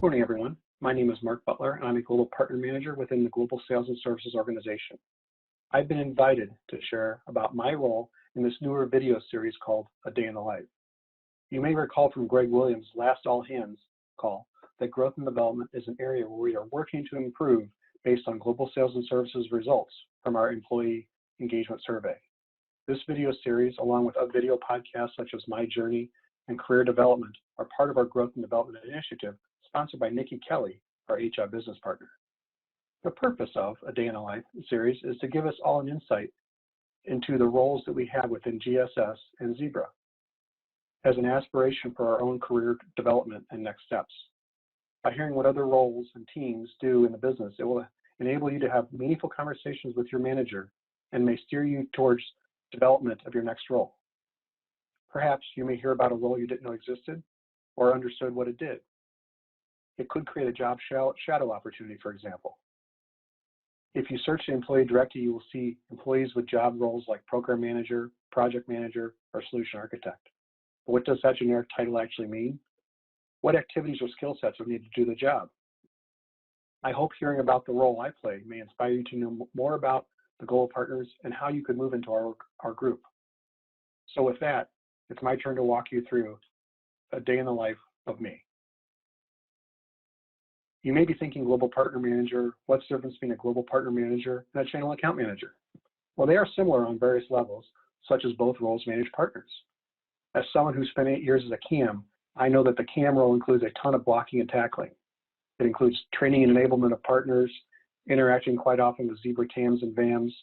Morning, everyone. My name is Mark Butler, and I'm a Global Partner Manager within the Global Sales and Services organization. I've been invited to share about my role in this newer video series called A Day in the Life. You may recall from Greg Williams' last All Hands call that growth and development is an area where we are working to improve based on Global Sales and Services results from our employee engagement survey. This video series, along with other video podcasts such as My Journey and Career Development, are part of our Growth and Development Initiative sponsored by Nikki Kelly, our HR business partner. The purpose of A Day in the Life series is to give us all an insight into the roles that we have within GSS and Zebra as an aspiration for our own career development and next steps. By hearing what other roles and teams do in the business, it will enable you to have meaningful conversations with your manager and may steer you towards development of your next role. Perhaps you may hear about a role you didn't know existed or understood what it did. It could create a job shadow opportunity, for example. If you search the employee directory, you will see employees with job roles like program manager, project manager, or solution architect. But what does that generic title actually mean? What activities or skill sets are needed to do the job? I hope hearing about the role I play may inspire you to know more about the Global Partners and how you could move into our group. So with that, it's my turn to walk you through a day in the life of me. You may be thinking Global Partner Manager, what's the difference between a Global Partner Manager and a Channel Account Manager? Well, they are similar on various levels, such as both roles manage partners. As someone who spent 8 years as a CAM, I know that the CAM role includes a ton of blocking and tackling. It includes training and enablement of partners, interacting quite often with Zebra TAMs and VAMs,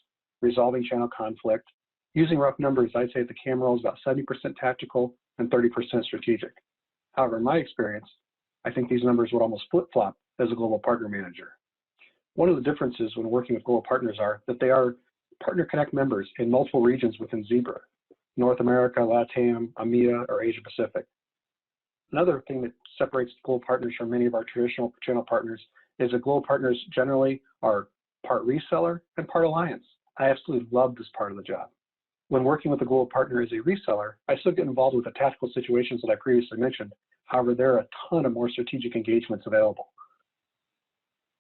resolving channel conflict. Using rough numbers, I'd say the CAM role is about 70% tactical and 30% strategic. However, in my experience, I think these numbers would almost flip-flop as a Global Partner Manager. One of the differences when working with Global Partners are that they are Partner Connect members in multiple regions within Zebra, North America, LATAM, EMEA, or Asia Pacific. Another thing that separates Global Partners from many of our traditional channel partners is that Global Partners generally are part reseller and part alliance. I absolutely love this part of the job. When working with a Global Partner as a reseller, I still get involved with the tactical situations that I previously mentioned. However, there are a ton of more strategic engagements available.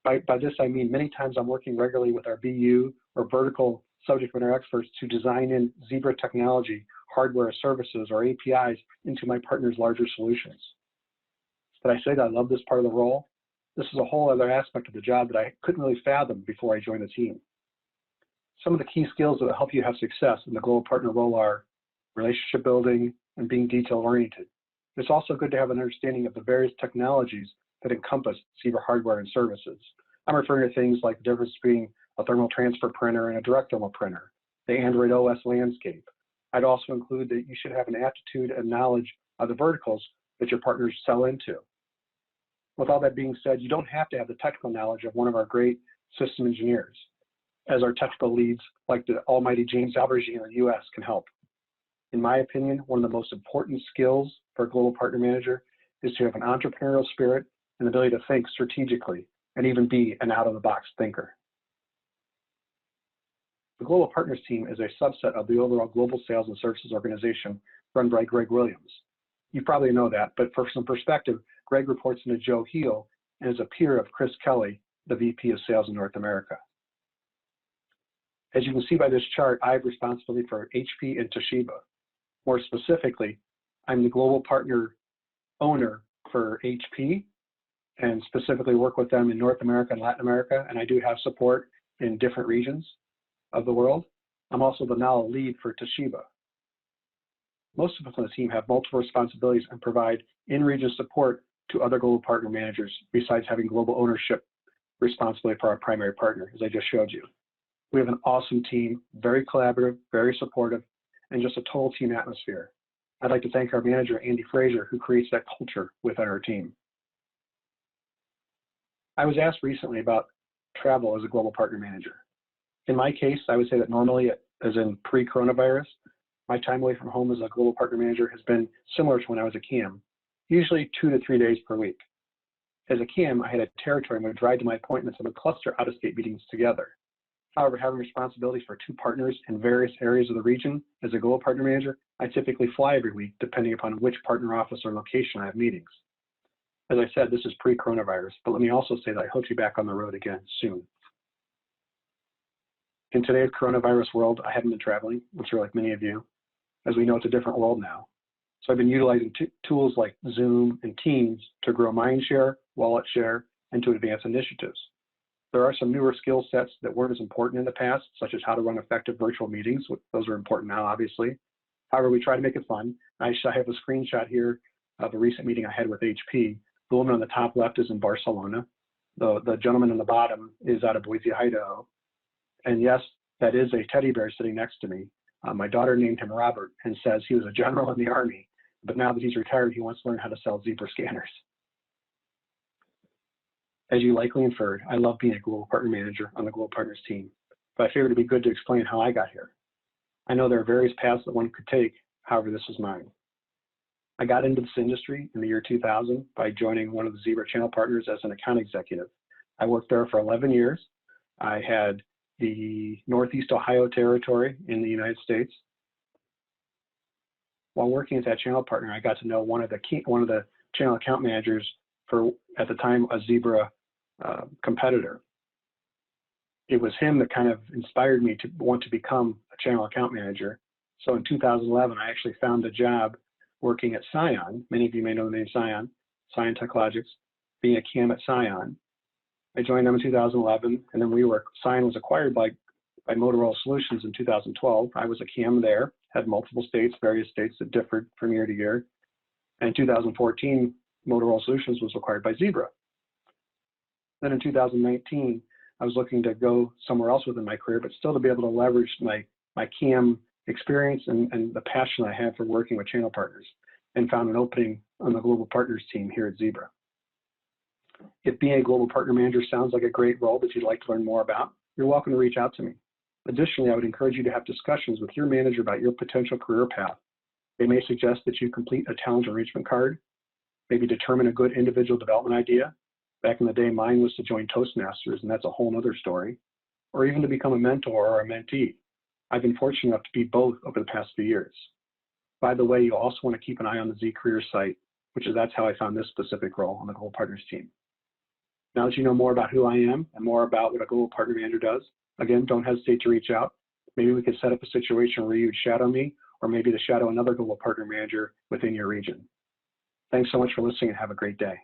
By this, I mean many times I'm working regularly with our BU or vertical subject matter experts to design in Zebra technology, hardware, services, or APIs into my partner's larger solutions. Did I say that I love this part of the role? This is a whole other aspect of the job that I couldn't really fathom before I joined the team. Some of the key skills that will help you have success in the Global Partner role are relationship building and being detail-oriented. It's also good to have an understanding of the various technologies that encompass Zebra hardware and services. I'm referring to things like the difference between a thermal transfer printer and a direct thermal printer, the Android OS landscape. I'd also include that you should have an aptitude and knowledge of the verticals that your partners sell into. With all that being said, you don't have to have the technical knowledge of one of our great system engineers, as our technical leads, like the almighty James Albergy in the US, can help. In my opinion, one of the most important skills for a Global Partner Manager is to have an entrepreneurial spirit and the ability to think strategically and even be an out-of-the-box thinker. The Global Partners team is a subset of the overall Global Sales and Services organization run by Greg Williams. You probably know that, but for some perspective, Greg reports into Joe Heel and is a peer of Chris Kelly, the VP of Sales in North America. As you can see by this chart, I have responsibility for HP and Toshiba. More specifically, I'm the Global Partner owner for HP and specifically work with them in North America and Latin America, and I do have support in different regions of the world. I'm also the now lead for Toshiba. Most of us on the team have multiple responsibilities and provide in-region support to other Global Partner Managers besides having global ownership responsibility for our primary partner, as I just showed you. We have an awesome team, very collaborative, very supportive, and just a total team atmosphere. I'd like to thank our manager, Andy Frazier, who creates that culture within our team. I was asked recently about travel as a Global Partner Manager. In my case, I would say that normally, as in pre-coronavirus, my time away from home as a Global Partner Manager has been similar to when I was a CAM, usually 2 to 3 days per week. As a CAM, I had a territory and would drive to my appointments and would cluster out-of-state meetings together. However, having responsibilities for 2 partners in various areas of the region as a Global Partner Manager, I typically fly every week depending upon which partner office or location I have meetings. As I said, this is pre-coronavirus, but let me also say that I hope to be back on the road again soon. In today's coronavirus world, I haven't been traveling, I'm sure like many of you. As we know, it's a different world now. So I've been utilizing tools like Zoom and Teams to grow mind share, wallet share, and to advance initiatives. There are some newer skill sets that weren't as important in the past, such as how to run effective virtual meetings. Those are important now, obviously. However, we try to make it fun. I have a screenshot here of a recent meeting I had with HP. The woman on the top left is in Barcelona. The gentleman on the bottom is out of Boise, Idaho. And yes, that is a teddy bear sitting next to me. My daughter named him Robert and says he was a general in the Army, but now that he's retired, he wants to learn how to sell Zebra scanners. As you likely inferred, I love being a global partner manager on the Global Partners team, but I figured it'd be good to explain how I got here. I know there are various paths that one could take, however, this is mine. I got into this industry in the year 2000 by joining one of the Zebra channel partners as an account executive. I worked there for 11 years. I had the Northeast Ohio territory in the United States. While working as that channel partner, I got to know one of the channel account managers for, at the time, a Zebra competitor. It was him that kind of inspired me to want to become a channel account manager. So in 2011, I actually found a job working at Scion. Many of you may know the name Scion Technologies, being a CAM at Scion. I joined them in 2011, and then Scion was acquired by Motorola Solutions in 2012. I was a CAM there, had multiple states, various states that differed from year to year. And in 2014, Motorola Solutions was acquired by Zebra. Then in 2019, I was looking to go somewhere else within my career, but still to be able to leverage my CAM experience and the passion I have for working with channel partners, and found an opening on the Global Partners team here at Zebra. If being a Global Partner Manager sounds like a great role that you'd like to learn more about, you're welcome to reach out to me. Additionally, I would encourage you to have discussions with your manager about your potential career path. They may suggest that you complete a talent enrichment card, maybe determine a good individual development idea. Back in the day, mine was to join Toastmasters, and that's a whole other story, or even to become a mentor or a mentee. I've been fortunate enough to be both over the past few years. By the way, you'll also want to keep an eye on the Z Career site, that's how I found this specific role on the Global Partners team. Now that you know more about who I am and more about what a Global Partner Manager does, again, don't hesitate to reach out. Maybe we could set up a situation where you'd shadow me, or maybe to shadow another Global Partner Manager within your region. Thanks so much for listening, and have a great day.